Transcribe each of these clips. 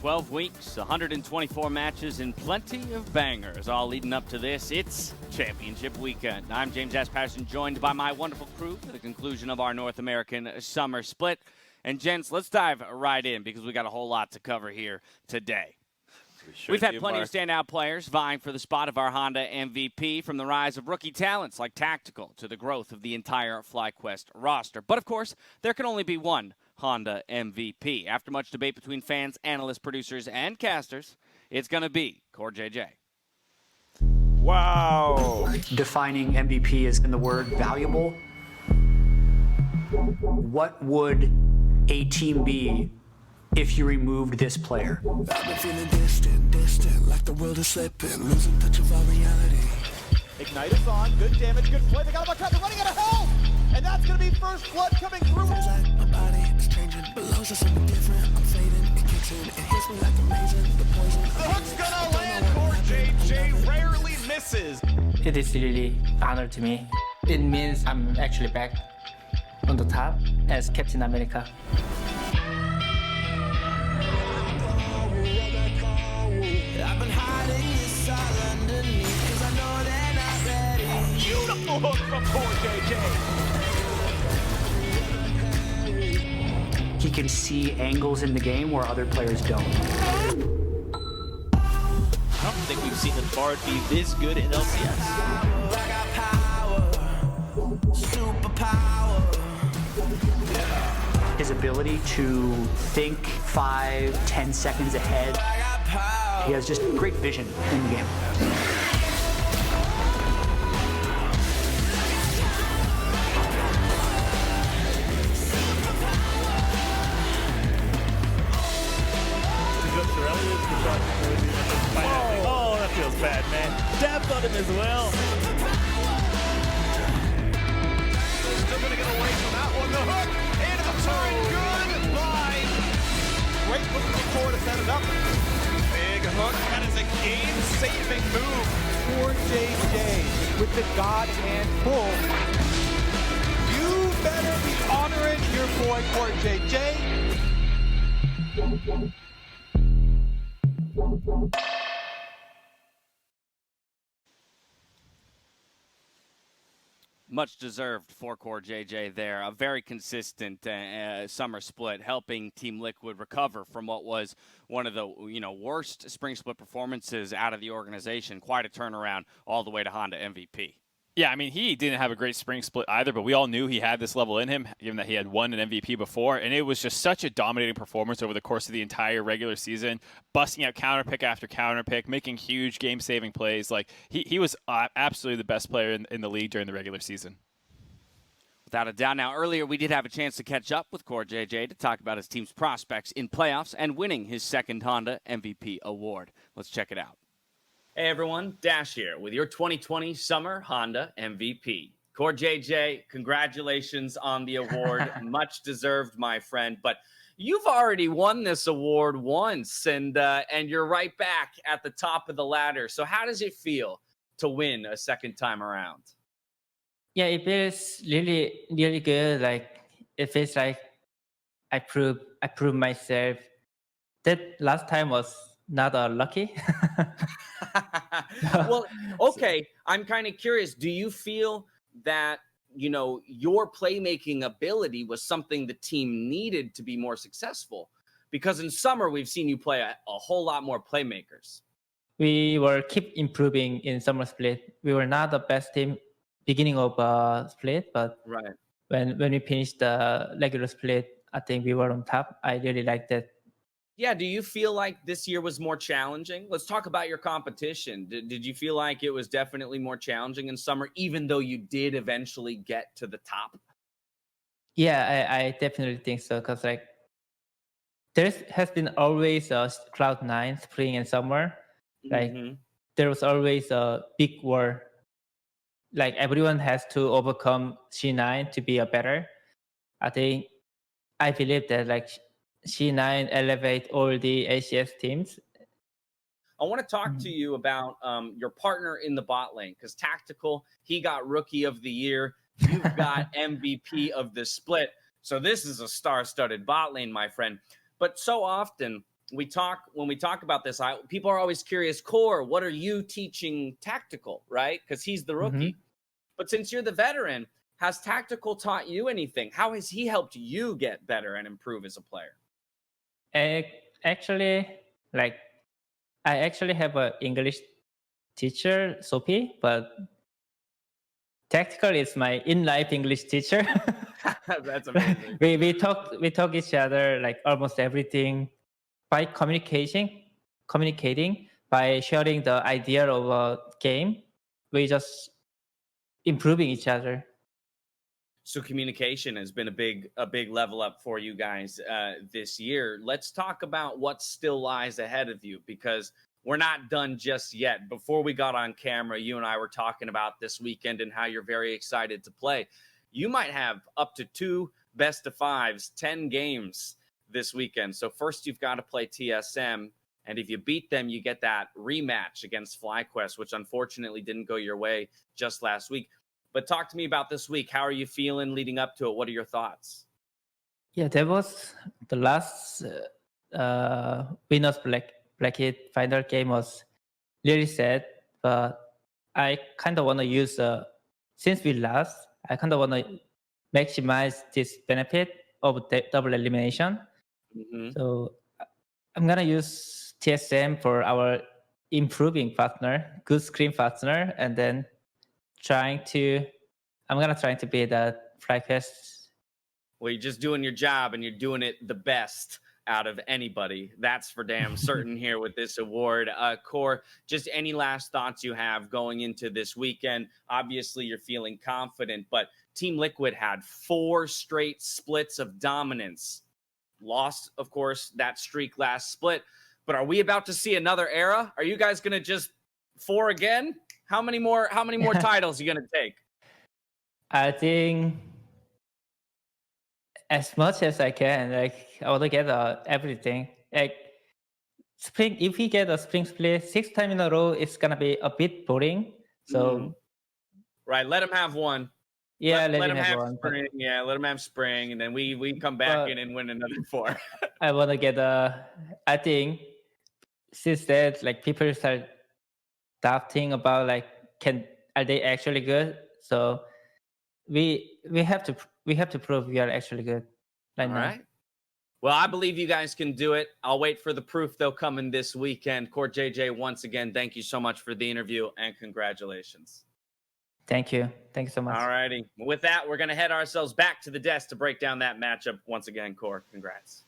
12 weeks, 124 matches, and plenty of bangers all leading up to this. It's Championship Weekend. I'm James S. Patterson, joined by my wonderful crew for the conclusion of our North American Summer Split. And gents, let's dive right in because we got a whole lot to cover here today. We've had plenty of standout players vying for the spot of our Honda MVP, from the rise of rookie talents like Tactical to the growth of the entire FlyQuest roster. But of course, there can only be one Honda MVP. After much debate between fans, analysts, producers, and casters, it's going to be CoreJJ. Wow. Defining MVP is in the word valuable. What would a team be if you removed this player? I've been feeling distant, like the world is slipping, losing touch of our reality. Ignite is on, good damage, good play. They got him on top, they're running out of health! And that's gonna be first blood coming through. Feels like my body is changing, but lows are something different. I'm fading, it kicks in, it hits me like amazing. The poison. The hook's gonna land, CoreJJ rarely misses. It is really honor to me. It means I'm actually back on the top as Captain America. I've been hiding this all underneath, cause I know they're not ready. Beautiful hook from CoreJJ. He can see angles in the game where other players don't. I don't think we've seen the Bard be this good in LCS. I got power, superpower. His ability to think 5-10 seconds ahead. I got power. He has just great vision in the game. Oh, that feels bad, man. Dabbed on him as well. Still gonna get away from that one. The hook into the turret. Goodbye. Great look from Core to set it up. Big hook. That is a game-saving move. CoreJJ with the God hand pull. You better be honoring your boy CoreJJ. Much deserved for CoreJJ there. A very consistent summer split, helping Team Liquid recover from what was one of the worst spring split performances out of the organization. Quite a turnaround all the way to Honda MVP. Yeah, I mean, he didn't have a great spring split either, but we all knew he had this level in him, given that he had won an MVP before, and it was just such a dominating performance over the course of the entire regular season, busting out counter pick after counter pick, making huge game-saving plays. Like, he was absolutely the best player in the league during the regular season. Without a doubt. Now, earlier we did have a chance to catch up with CoreJJ to talk about his team's prospects in playoffs and winning his second Honda MVP award. Let's check it out. Hey everyone, Dash here with your 2020 Summer Honda MVP. CoreJJ, congratulations on the award. Much deserved, my friend. But you've already won this award once, and you're right back at the top of the ladder. So how does it feel to win a second time around? Yeah, it feels really, really good. Like, it feels like I proved myself. That last time was not lucky. Well, okay. I'm kind of curious. Do you feel that, your playmaking ability was something the team needed to be more successful? Because in summer, we've seen you play a whole lot more playmakers. We were keep improving in summer split. We were not the best team beginning of split, but right when we finished the regular split, I think we were on top. I really liked that. Yeah, do you feel like this year was more challenging? Let's talk about your competition. Did you feel like it was definitely more challenging in summer, even though you did eventually get to the top? Yeah, I definitely think so. Because there has been always a Cloud9 spring and summer. There was always a big war. Like, everyone has to overcome C9 to be a better. I believe that C9 elevate all the LCS teams. I want to talk to you about your partner in the bot lane, because Tactical, he got Rookie of the Year. You've got MVP of the split. So this is a star-studded bot lane, my friend. But so often, when we talk about this, people are always curious, Core, what are you teaching Tactical, right? Because he's the rookie. But since you're the veteran, has Tactical taught you anything? How has he helped you get better and improve as a player? Actually, like, I actually have an English teacher, Sophie, but Tactical is my in-life English teacher. That's amazing. we talk each other like almost everything by communicating by sharing the idea of a game. We just improving each other. So communication has been a big level up for you guys this year. Let's talk about what still lies ahead of you, because we're not done just yet. Before we got on camera, you and I were talking about this weekend and how you're very excited to play. You might have up to 2 best of 5s, 10 games this weekend. So first you've got to play TSM, and if you beat them, you get that rematch against FlyQuest, which unfortunately didn't go your way just last week. But talk to me about this week. How are you feeling leading up to it? What are your thoughts? Yeah, that was the last winners bracket final game was really sad, but I kind of want to use since we lost, I kind of want to maximize this benefit of the double elimination. So I'm gonna use TSM for our improving partner, good screen partner, and then I'm gonna try to be the FlyQuest. Well, you're just doing your job, and you're doing it the best out of anybody. That's for damn certain here with this award. Core, just any last thoughts you have going into this weekend? Obviously, you're feeling confident, but Team Liquid had 4 straight splits of dominance. Lost, of course, that streak last split. But are we about to see another era? Are you guys going to just 4 again? How many more titles are you going to take? I think as much as I can. Like, I want to get everything. Like, spring, if we get a spring split 6 times in a row, it's gonna be a bit boring. So, right, let him have one. Yeah, let him have one. spring. Yeah, let him have spring, and then we come back in and win another 4. I want to get I think since that, like, people start doubting about, like, are they actually good? So we have to prove we are actually good right now. All right. Well, I believe you guys can do it. I'll wait for the proof. They'll come in this weekend. CoreJJ, once again, thank you so much for the interview, and congratulations. Thank you. Thank you so much. All righty. With that, we're going to head ourselves back to the desk to break down that matchup. Once again, Core, congrats.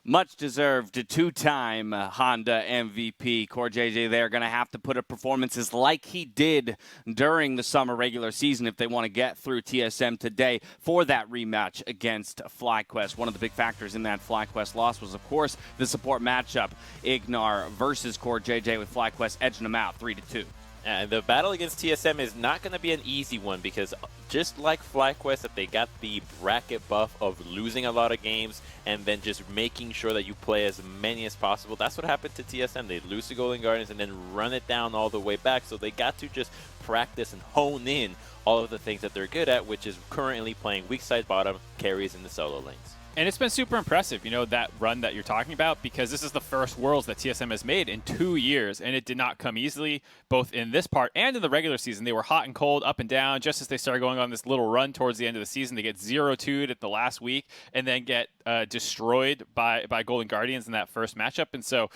Much deserved 2-time Honda MVP. CoreJJ, they're going to have to put up performances like he did during the summer regular season if they want to get through TSM today for that rematch against FlyQuest. One of the big factors in that FlyQuest loss was, of course, the support matchup. Ignar versus CoreJJ with FlyQuest edging them out 3-2. And the battle against TSM is not going to be an easy one because just like FlyQuest, that they got the bracket buff of losing a lot of games and then just making sure that you play as many as possible. That's what happened to TSM. They lose to Golden Guardians and then run it down all the way back. So they got to just practice and hone in all of the things that they're good at, which is currently playing weak side bottom, carries in the solo lanes. And it's been super impressive, you know, that run that you're talking about, because this is the first Worlds that TSM has made in 2 years, and it did not come easily, both in this part and in the regular season. They were hot and cold, up and down, just as they started going on this little run towards the end of the season. They get 0-2'd at the last week and then get destroyed by Golden Guardians in that first matchup. And so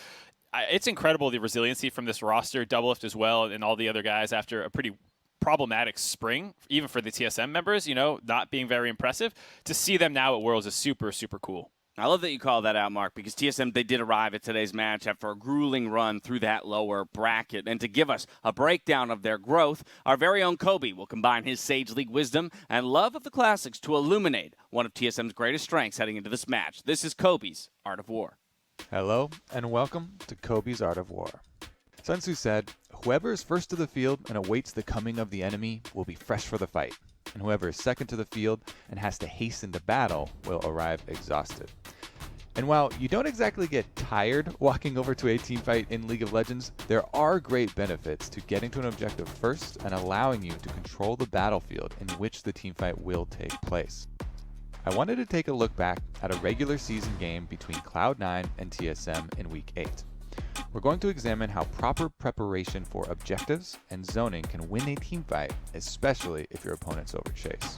it's incredible, the resiliency from this roster, Doublelift as well, and all the other guys after a pretty problematic spring, even for the TSM members, you know, not being very impressive. To see them now at Worlds is super, super cool. I love that you call that out, Mark, because TSM, they did arrive at today's match after a grueling run through that lower bracket. And to give us a breakdown of their growth, our very own Kobe will combine his Sage League wisdom and love of the classics to illuminate one of TSM's greatest strengths heading into this match. This is Kobe's Art of War. Hello, and welcome to Kobe's Art of War. Sun Tzu said, "Whoever is first to the field and awaits the coming of the enemy will be fresh for the fight, and whoever is second to the field and has to hasten to battle will arrive exhausted." And while you don't exactly get tired walking over to a team fight in League of Legends, there are great benefits to getting to an objective first and allowing you to control the battlefield in which the team fight will take place. I wanted to take a look back at a regular season game between Cloud9 and TSM in Week 8. We're going to examine how proper preparation for objectives and zoning can win a teamfight, especially if your opponents overchase.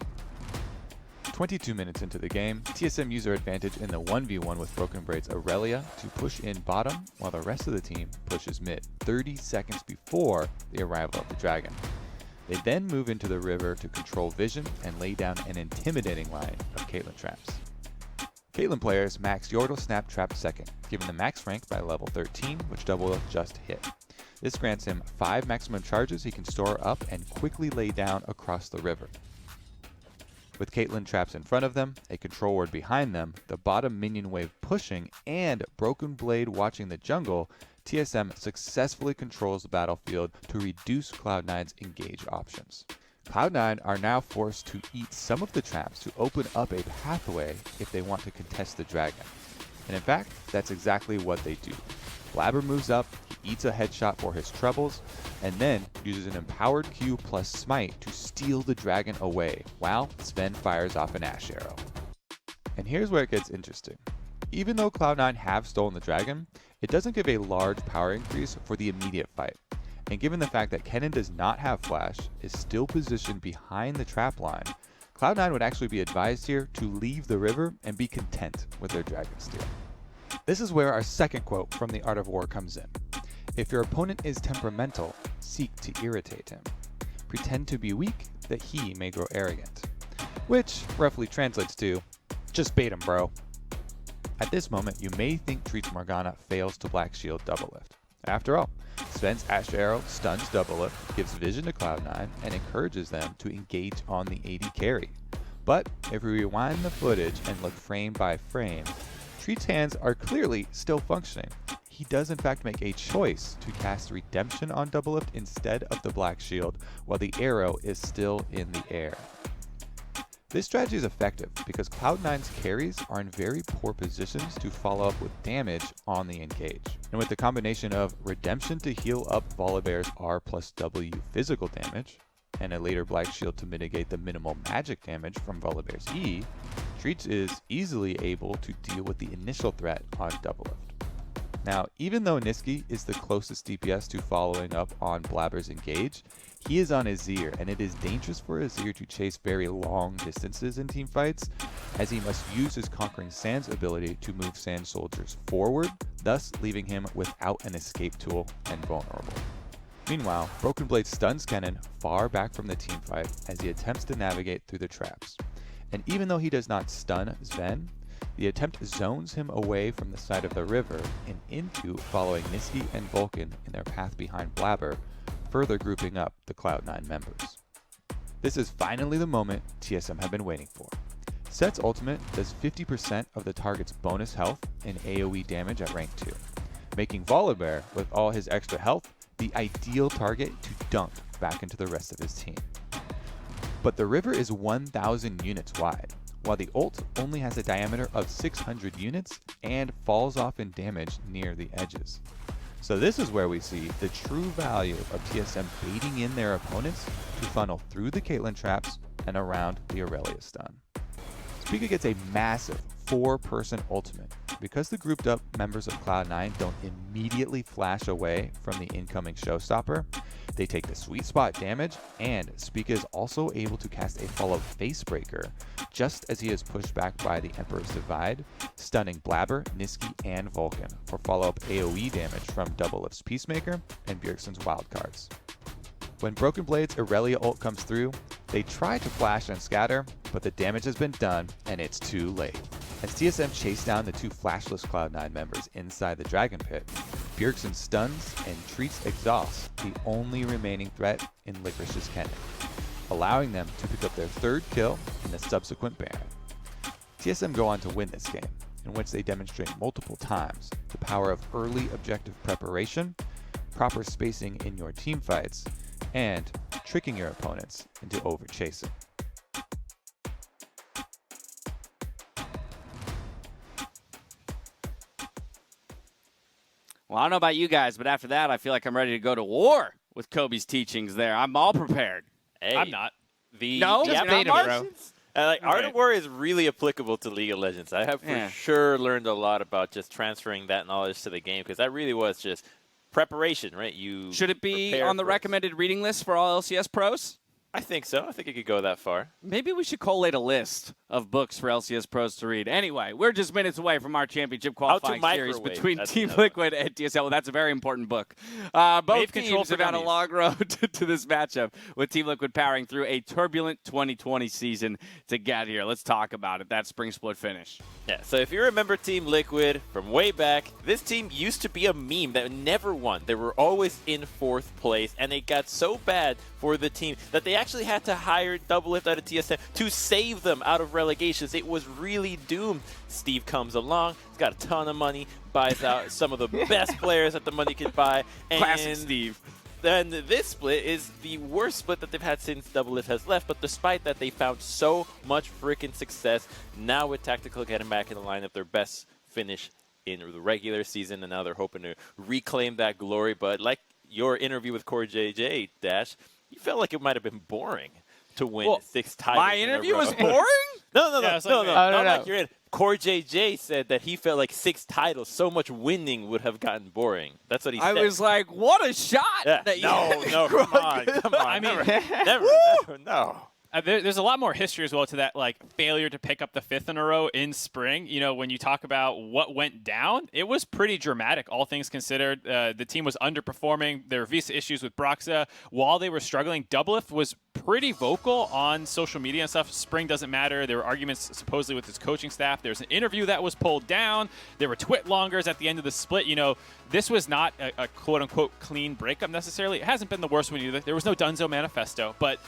22 minutes into the game, TSM use their advantage in the 1v1 with Broken Braid's Aurelia to push in bottom, while the rest of the team pushes mid, 30 seconds before the arrival of the Dragon. They then move into the river to control vision and lay down an intimidating line of Caitlyn traps. Caitlyn players max Yordle Snap Trap second, given the max rank by level 13, which Doublelift just hit. This grants him 5 maximum charges he can store up and quickly lay down across the river. With Caitlyn traps in front of them, a control ward behind them, the bottom minion wave pushing, and Broken Blade watching the jungle, TSM successfully controls the battlefield to reduce Cloud9's engage options. Cloud9 are now forced to eat some of the traps to open up a pathway if they want to contest the Dragon. And in fact, that's exactly what they do. Blabber moves up, he eats a headshot for his troubles, and then uses an empowered Q plus smite to steal the Dragon away, while Sven fires off an Ash Arrow. And here's where it gets interesting. Even though Cloud9 have stolen the Dragon, it doesn't give a large power increase for the immediate fight. And given the fact that Kennen does not have Flash, is still positioned behind the trap line, Cloud9 would actually be advised here to leave the river and be content with their Dragon steal. This is where our second quote from The Art of War comes in. If your opponent is temperamental, seek to irritate him. Pretend to be weak, that he may grow arrogant. Which roughly translates to, just bait him, bro. At this moment, you may think Treats Morgana fails to Black Shield Doublelift. After all, Sven's Ash Arrow stuns Doublelift, gives vision to Cloud9, and encourages them to engage on the AD carry. But if we rewind the footage and look frame by frame, Treat's hands are clearly still functioning. He does in fact make a choice to cast Redemption on Doublelift instead of the Black Shield, while the arrow is still in the air. This strategy is effective because Cloud9's carries are in very poor positions to follow up with damage on the engage. And with the combination of Redemption to heal up Volibear's R plus W physical damage, and a later Black Shield to mitigate the minimal magic damage from Volibear's E, Treats is easily able to deal with the initial threat on Doublelift. Now, even though Niski is the closest DPS to following up on Blabber's engage, he is on Azir, and it is dangerous for Azir to chase very long distances in teamfights, as he must use his Conquering Sands ability to move Sand Soldiers forward, thus leaving him without an escape tool and vulnerable. Meanwhile, Broken Blade stuns Kennen far back from the teamfight as he attempts to navigate through the traps. And even though he does not stun Sven, the attempt zones him away from the side of the river and into following Niski and Vulcan in their path behind Blabber, further grouping up the Cloud9 members. This is finally the moment TSM have been waiting for. Set's ultimate does 50% of the target's bonus health and AoE damage at rank 2, making Volibear, with all his extra health, the ideal target to dunk back into the rest of his team. But the river is 1,000 units wide, while the ult only has a diameter of 600 units and falls off in damage near the edges. So this is where we see the true value of TSM baiting in their opponents to funnel through the Caitlyn traps and around the Aurelia stun. Spica gets a massive 4-person ultimate. Because the grouped up members of Cloud9 don't immediately flash away from the incoming showstopper, they take the sweet spot damage, and Spica is also able to cast a follow Facebreaker just as he is pushed back by the Emperor's Divide, stunning Blabber, Niski, and Vulcan for follow-up AoE damage from Doublelift's Peacemaker and Bjergsen's wildcards. When Broken Blade's Aurelia ult comes through, they try to flash and scatter, but the damage has been done and it's too late. As TSM chase down the 2 flashless Cloud9 members inside the Dragon Pit, Bjergsen stuns and Treats exhausts the only remaining threat in Licorish's Kennen, allowing them to pick up their 3rd kill in the subsequent Baron. TSM go on to win this game, in which they demonstrate multiple times the power of early objective preparation, proper spacing in your teamfights, and tricking your opponents into overchasing. Well, I don't know about you guys, but after that, I feel like I'm ready to go to war with Kobe's teachings there. I'm all prepared. Hey, I'm not. No, the you're not, updated, bro. Art of War is really applicable to League of Legends. I have for sure learned a lot about just transferring that knowledge to the game, because that really was just preparation, right? Should it be on the recommended reading list for all LCS pros? I think so. I think it could go that far. Maybe we should collate a list of books for LCS pros to read. Anyway, we're just minutes away from our championship qualifying series between Team Liquid and TSM. Well, that's a very important book. Both teams have had a long road to this matchup, with Team Liquid powering through a turbulent 2020 season to get here. Let's talk about it. That spring split finish. Yeah, so if you remember Team Liquid from way back, this team used to be a meme that never won. They were always in 4th place, and it got so bad for the team that they actually had to hire Doublelift out of TSM to save them out of relegations. It was really doomed. Steve comes along, he's got a ton of money, buys out some of the best players that the money could buy. And classic Steve. Then this split is the worst split that they've had since Doublelift has left, but despite that, they found so much freaking success. Now with Tactical getting back in the lineup, their best finish in the regular season, and now they're hoping to reclaim that glory. But like your interview with CoreJJ, Dash, you felt like it might have been boring to win 6 titles. My interview was boring? No. Not like you're in. CoreJJ said that he felt like 6 titles, so much winning would have gotten boring. That's what he said. I was like, what a shot! Yeah. No, come on. I mean, never, no. There's a lot more history as well to that, like, failure to pick up the 5th in a row in spring. You know, when you talk about what went down, it was pretty dramatic, all things considered. The team was underperforming. There were visa issues with Broxa. While they were struggling, Doublelift was pretty vocal on social media and stuff. Spring doesn't matter. There were arguments supposedly with his coaching staff. There's an interview that was pulled down. There were twit longers at the end of the split. You know, this was not a quote-unquote clean breakup necessarily. It hasn't been the worst one either. There was no Dunzo manifesto, but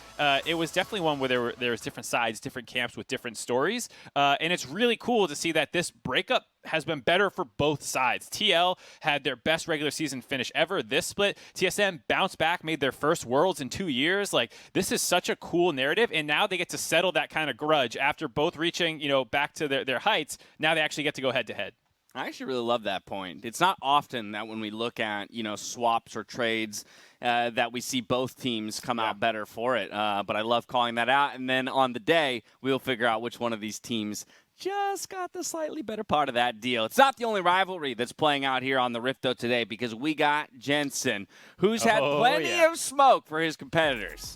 it was definitely one where there was different sides, different camps with different stories. And it's really cool to see that this breakup has been better for both sides. TL had their best regular season finish ever. This split, TSM bounced back, made their first Worlds in 2 years. Like, this is such a cool narrative, and now they get to settle that kind of grudge after both reaching, you know, back to their heights. Now they actually get to go head-to-head. I actually really love that point. It's not often that when we look at, you know, swaps or trades that we see both teams come out better for it. But I love calling that out. And then on the day, we'll figure out which one of these teams just got the slightly better part of that deal. It's not the only rivalry that's playing out here on the Rifto today, because we got Jensen, who's had plenty of smoke for his competitors.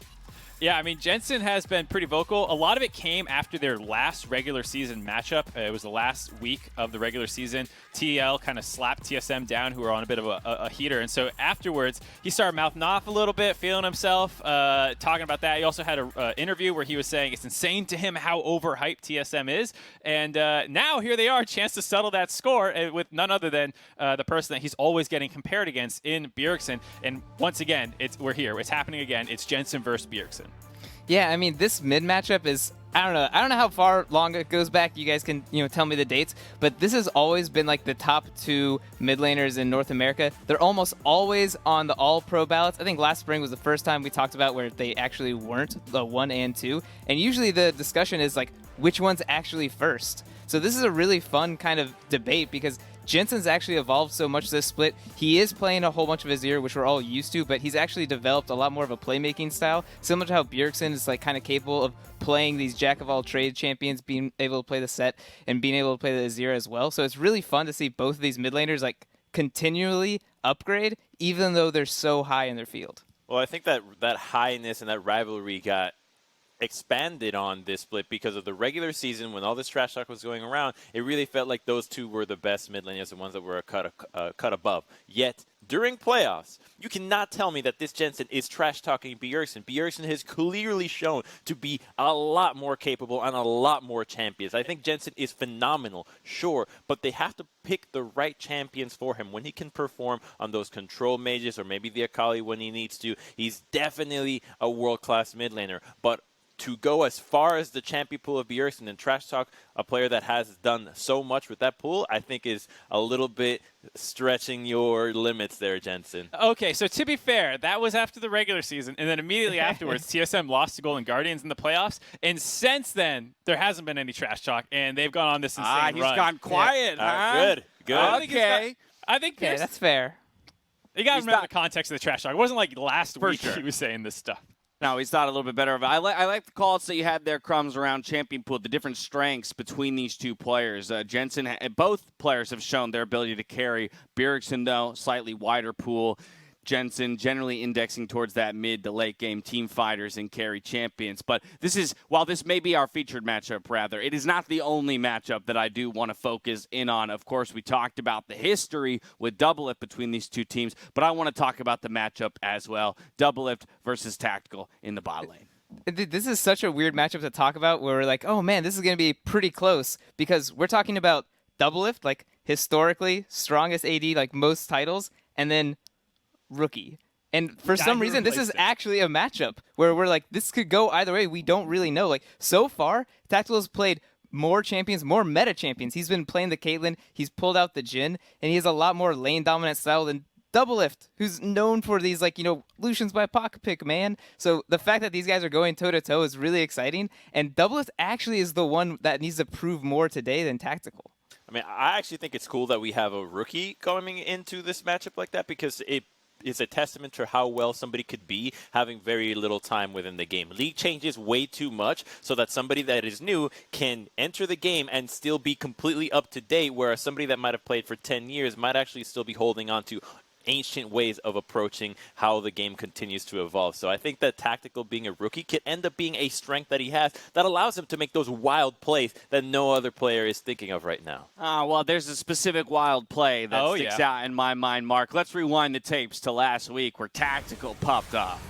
Yeah, I mean, Jensen has been pretty vocal. A lot of it came after their last regular season matchup. It was the last week of the regular season. TL kind of slapped TSM down, who were on a bit of a heater. And so afterwards, he started mouthing off a little bit, feeling himself, talking about that. He also had an interview where he was saying it's insane to him how overhyped TSM is. And now here they are, a chance to settle that score with none other than the person that he's always getting compared against in Bjergsen. And once again, we're here. It's happening again. It's Jensen versus Bjergsen. Yeah, I mean, this mid matchup is, I don't know how far long it goes back. You guys can, tell me the dates, but this has always been like the top 2 mid laners in North America. They're almost always on the all-pro ballots. I think last spring was the first time we talked about where they actually weren't the 1 and 2. And usually the discussion is like, which one's actually first? So this is a really fun kind of debate, because Jensen's actually evolved so much this split. He is playing a whole bunch of Azir, which we're all used to, but he's actually developed a lot more of a playmaking style, similar to how Bjergsen is like kind of capable of playing these jack-of-all-trade champions, being able to play the set and being able to play the Azir as well. So it's really fun to see both of these mid laners like continually upgrade, even though they're so high in their field. Well, I think that highness and that rivalry got expanded on this split because of the regular season. When all this trash talk was going around, it really felt like those two were the best mid laners, the ones that were a cut above. Yet during playoffs, you cannot tell me that this Jensen is trash talking Bjergsen. Bjergsen has clearly shown to be a lot more capable and a lot more champions. I think Jensen is phenomenal, sure, but they have to pick the right champions for him. When he can perform on those control mages or maybe the Akali when he needs to, he's definitely a world-class mid laner. But to go as far as the champion pool of Bjergsen and trash talk a player that has done so much with that pool, I think is a little bit stretching your limits there, Jensen. Okay, so to be fair, that was after the regular season, and then immediately afterwards, TSM lost to Golden Guardians in the playoffs, and since then, there hasn't been any trash talk, and they've gone on this insane run. He's gone quiet, huh? Good. I think okay, that's fair. You got to remember the context of the trash talk. It wasn't like last week he was saying this stuff. No, he's thought a little bit better of it. I like the calls that you had there, Crumbs, around Champion Pool, the different strengths between these two players. Jensen, both players have shown their ability to carry. Bjergsen, though, slightly wider pool. Jensen generally indexing towards that mid to late game team fighters and carry champions. But while this may be our featured matchup, rather, it is not the only matchup that I do want to focus in on. Of course, we talked about the history with Doublelift between these two teams, but I want to talk about the matchup as well. Doublelift versus Tactical in the bot lane. This is such a weird matchup to talk about where we're like, oh man, this is going to be pretty close because we're talking about Doublelift, like historically strongest AD, like most titles, and then Rookie. And for some reason, this is actually a matchup where we're like, this could go either way. We don't really know. Like, so far, Tactical's played more champions, more meta champions. He's been playing the Caitlyn, he's pulled out the Jhin, and he has a lot more lane dominant style than Doublelift, who's known for these, like, Lucians by pocket pick, man. So the fact that these guys are going toe-to-toe is really exciting, and Doublelift actually is the one that needs to prove more today than Tactical. I mean, I actually think it's cool that we have a rookie coming into this matchup like that because it is a testament to how well somebody could be having very little time within the game. League changes way too much so that somebody that is new can enter the game and still be completely up to date, whereas somebody that might have played for 10 years might actually still be holding on to ancient ways of approaching how the game continues to evolve. So I think that Tactical being a rookie could end up being a strength that he has that allows him to make those wild plays that no other player is thinking of right now. Well, there's a specific wild play that sticks out in my mind, Mark. Let's rewind the tapes to last week where Tactical popped off.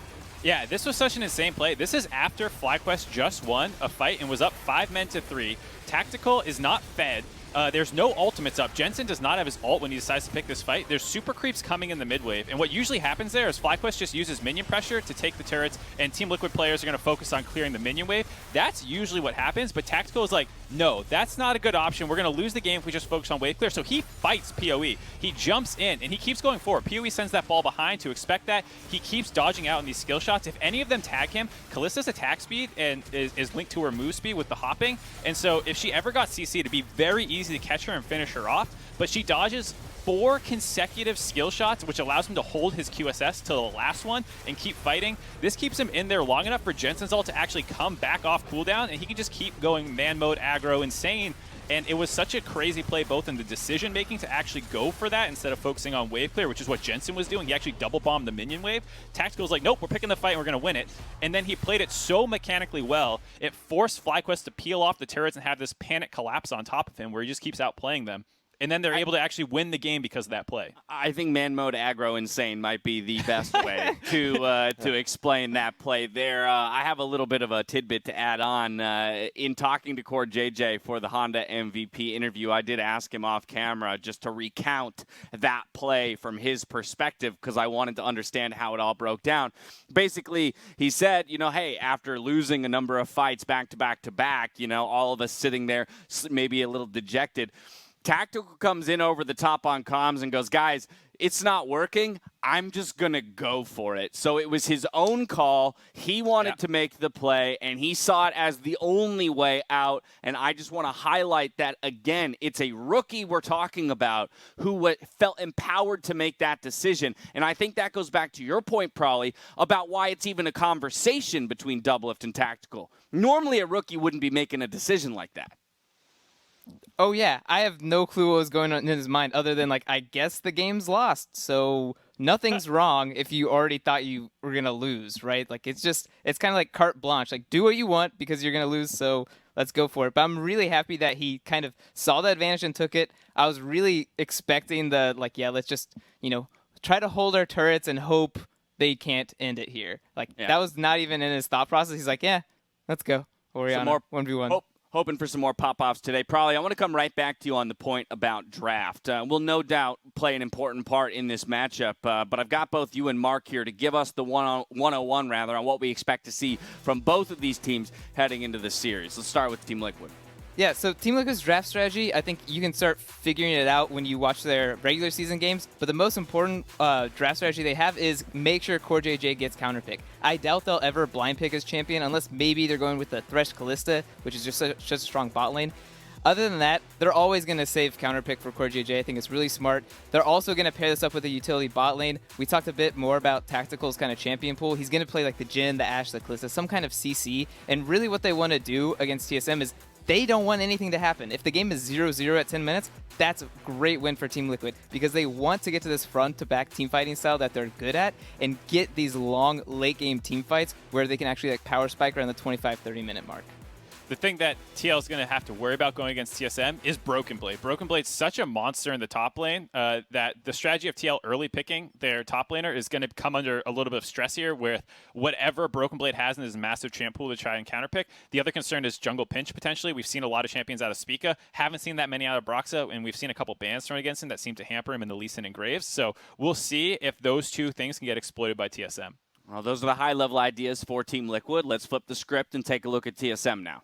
Yeah, this was such an insane play. This is after FlyQuest just won a fight and was up 5 men to 3. Tactical is not fed. There's no ultimates up. Jensen does not have his ult when he decides to pick this fight. There's super creeps coming in the mid wave. And what usually happens there is FlyQuest just uses minion pressure to take the turrets, and Team Liquid players are going to focus on clearing the minion wave. That's usually what happens, but Tactical is like, no, that's not a good option. We're going to lose the game if we just focus on wave clear. So he fights PoE. He jumps in, and he keeps going forward. PoE sends that ball behind to expect that. He keeps dodging out in these skill shots. If any of them tag him, Kallista's attack speed and is linked to her move speed with the hopping. And so if she ever got CC, it'd be very easy to catch her and finish her off, but she dodges 4 consecutive skill shots, which allows him to hold his QSS till the last one and keep fighting. This keeps him in there long enough for Jensen's ult to actually come back off cooldown, and he can just keep going man mode, aggro, insane. And it was such a crazy play both in the decision making to actually go for that instead of focusing on wave clear, which is what Jensen was doing. He actually double bombed the minion wave. Tactical was like, nope, we're picking the fight and we're going to win it. And then he played it so mechanically well, it forced FlyQuest to peel off the turrets and have this panic collapse on top of him where he just keeps outplaying them. And then they're able to actually win the game because of that play. I think man mode aggro insane might be the best way to explain that play there. I have a little bit of a tidbit to add on. In talking to CoreJJ for the Honda MVP interview, I did ask him off camera just to recount that play from his perspective because I wanted to understand how it all broke down. Basically, he said, hey, after losing a number of fights back to back to back, all of us sitting there maybe a little dejected, Tactical comes in over the top on comms and goes, guys, it's not working. I'm just going to go for it. So it was his own call. He wanted to make the play, and he saw it as the only way out. And I just want to highlight that, again, it's a rookie we're talking about who felt empowered to make that decision. And I think that goes back to your point, Prawley, about why it's even a conversation between Doublelift and Tactical. Normally a rookie wouldn't be making a decision like that. Oh, yeah. I have no clue what was going on in his mind other than, I guess the game's lost. So nothing's wrong if you already thought you were going to lose, right? It's kind of like carte blanche. Do what you want because you're going to lose, so let's go for it. But I'm really happy that he kind of saw the advantage and took it. I was really expecting let's just, try to hold our turrets and hope they can't end it here. That was not even in his thought process. He's like, yeah, let's go. Orianna, 1v1. Hoping for some more pop-offs today. Probably, I want to come right back to you on the point about draft. We'll no doubt play an important part in this matchup, but I've got both you and Mark here to give us the 101 on what we expect to see from both of these teams heading into the series. Let's start with Team Liquid. Yeah, so Team Liquid's draft strategy, I think you can start figuring it out when you watch their regular season games, but the most important draft strategy they have is make sure CoreJJ gets counterpick. I doubt they'll ever blind pick as champion unless maybe they're going with the Thresh Kalista, which is just such a strong bot lane. Other than that, they're always going to save counter pick for CoreJJ. I think it's really smart. They're also going to pair this up with a utility bot lane. We talked a bit more about Tactical's kind of champion pool. He's going to play like the Jhin, the Ashe, the Kalista, some kind of CC. And really what they want to do against TSM is they don't want anything to happen. If the game is 0-0 at 10 minutes, that's a great win for Team Liquid because they want to get to this front-to-back team fighting style that they're good at and get these long late-game team fights where they can actually like power spike around the 25-30 minute mark. The thing that TL is going to have to worry about going against TSM is Broken Blade. Broken Blade's such a monster in the top lane that the strategy of TL early picking their top laner is going to come under a little bit of stress here with whatever Broken Blade has in his massive champ pool to try and counterpick. The other concern is jungle pinch potentially. We've seen a lot of champions out of Spica. Haven't seen that many out of Broxa, and we've seen a couple bans thrown against him that seem to hamper him in the Lee Sin and Graves. So we'll see if those two things can get exploited by TSM. Well, those are the high-level ideas for Team Liquid. Let's flip the script and take a look at TSM now.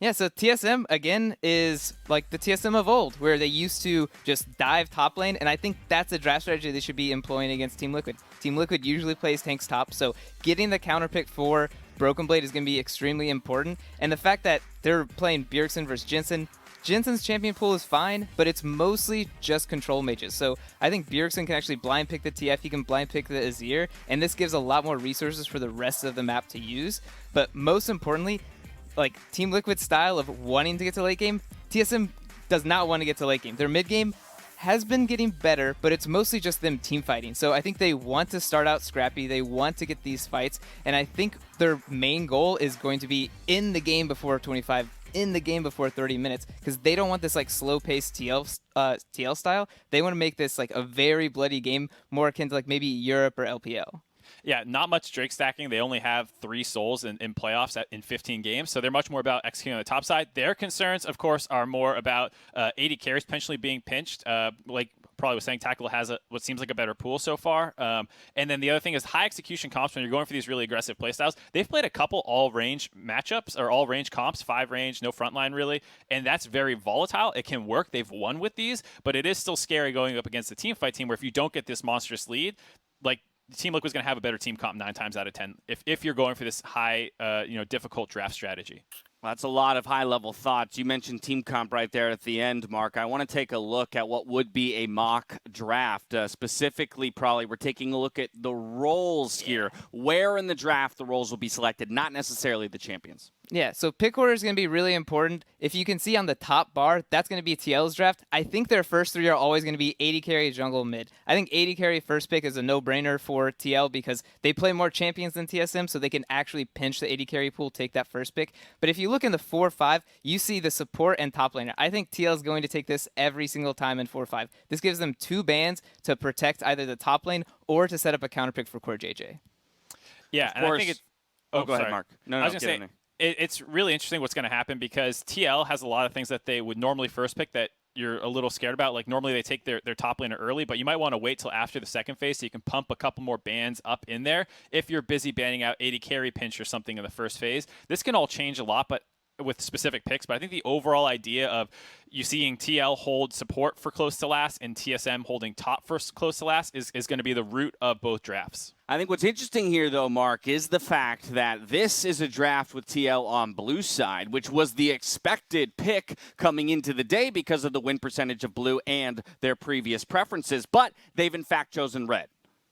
Yeah, so TSM, again, is like the TSM of old, where they used to just dive top lane, and I think that's a draft strategy they should be employing against Team Liquid. Team Liquid usually plays tanks top, so getting the counter pick for Broken Blade is going to be extremely important, and the fact that they're playing Bjergsen versus Jensen, Jensen's champion pool is fine, but it's mostly just control mages. So I think Bjergsen can actually blind pick the TF, he can blind pick the Azir, and this gives a lot more resources for the rest of the map to use. But most importantly, like Team Liquid's style of wanting to get to late game, TSM does not want to get to late game. Their mid game has been getting better, but it's mostly just them team fighting. So I think they want to start out scrappy, they want to get these fights, and I think their main goal is going to be in the game before 25, in the game before 30 minutes, because they don't want this like slow-paced TL style. They want to make this like a very bloody game, more akin to like maybe Europe or LPL. Yeah, not much Drake stacking. They only have 3 souls in playoffs in 15 games, so they're much more about executing on the top side. Their concerns, of course, are more about AD carries potentially being pinched. Like probably was saying, Tactical has what seems like a better pool so far. And then the other thing is high execution comps when you're going for these really aggressive playstyles. They've played a couple all-range matchups or all-range comps, 5 range, no frontline really, and that's very volatile. It can work. They've won with these, but it is still scary going up against the team fight team where if you don't get this monstrous lead, like Team Liquid's going to have a better team comp 9 times out of 10 if you're going for this high, difficult draft strategy. Well, that's a lot of high-level thoughts. You mentioned team comp right there at the end, Mark. I want to take a look at what would be a mock draft. Specifically, probably we're taking a look at the roles here. Where in the draft the roles will be selected, not necessarily the champions. Yeah, so pick order is going to be really important. If you can see on the top bar, that's going to be TL's draft. I think their first 3 are always going to be AD carry, jungle, mid. I think AD carry first pick is a no-brainer for TL because they play more champions than TSM, so they can actually pinch the AD carry pool, take that first pick. But if you look in the 4-5, you see the support and top laner. I think TL is going to take this every single time in 4-5. This gives them 2 bans to protect either the top lane or to set up a counter pick for CoreJJ. Yeah, and I think it's... Oh, go ahead, Mark. No, I was going to say... It's really interesting what's going to happen because TL has a lot of things that they would normally first pick that you're a little scared about. Like normally they take their top laner early, but you might want to wait till after the second phase so you can pump a couple more bans up in there if you're busy banning out AD carry pinch or something in the first phase. This can all change a lot, but with specific picks, but I think the overall idea of you seeing TL hold support for close to last and TSM holding top for close to last is going to be the root of both drafts. I think what's interesting here, though, Mark, is the fact that this is a draft with TL on blue side, which was the expected pick coming into the day because of the win percentage of blue and their previous preferences, but they've in fact chosen red.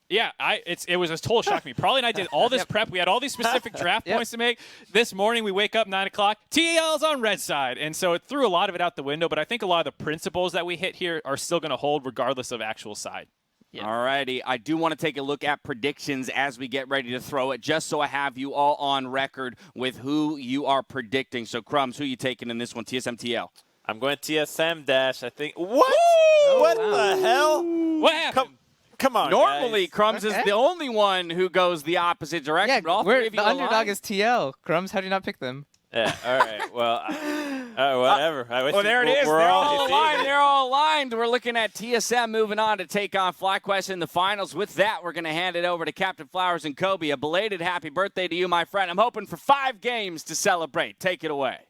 Yeah, it was a total shock to me. Probably and I did all this prep. We had all these specific draft points to make. This morning we wake up 9 o'clock. TL's on red side. And so it threw a lot of it out the window. But I think a lot of the principles that we hit here are still going to hold regardless of actual side. Yeah. All righty. I do want to take a look at predictions as we get ready to throw it, just so I have you all on record with who you are predicting. So, Crumbs, who are you taking in this one, TSM, TL? I'm going TSM Dash, I think. What? What the hell? What happened? Come on, normally, guys. Crumbs is the only one who goes the opposite direction. Yeah, but all three of you the underdog aligned. is TL. Crumbs, how do you not pick them? Yeah, all right. Well, whatever. Well, there it is. They're all aligned. They're all aligned. We're looking at TSM moving on to take on FlyQuest in the finals. With that, we're going to hand it over to Captain Flowers and Kobe. A belated happy birthday to you, my friend. I'm hoping for 5 games to celebrate. Take it away.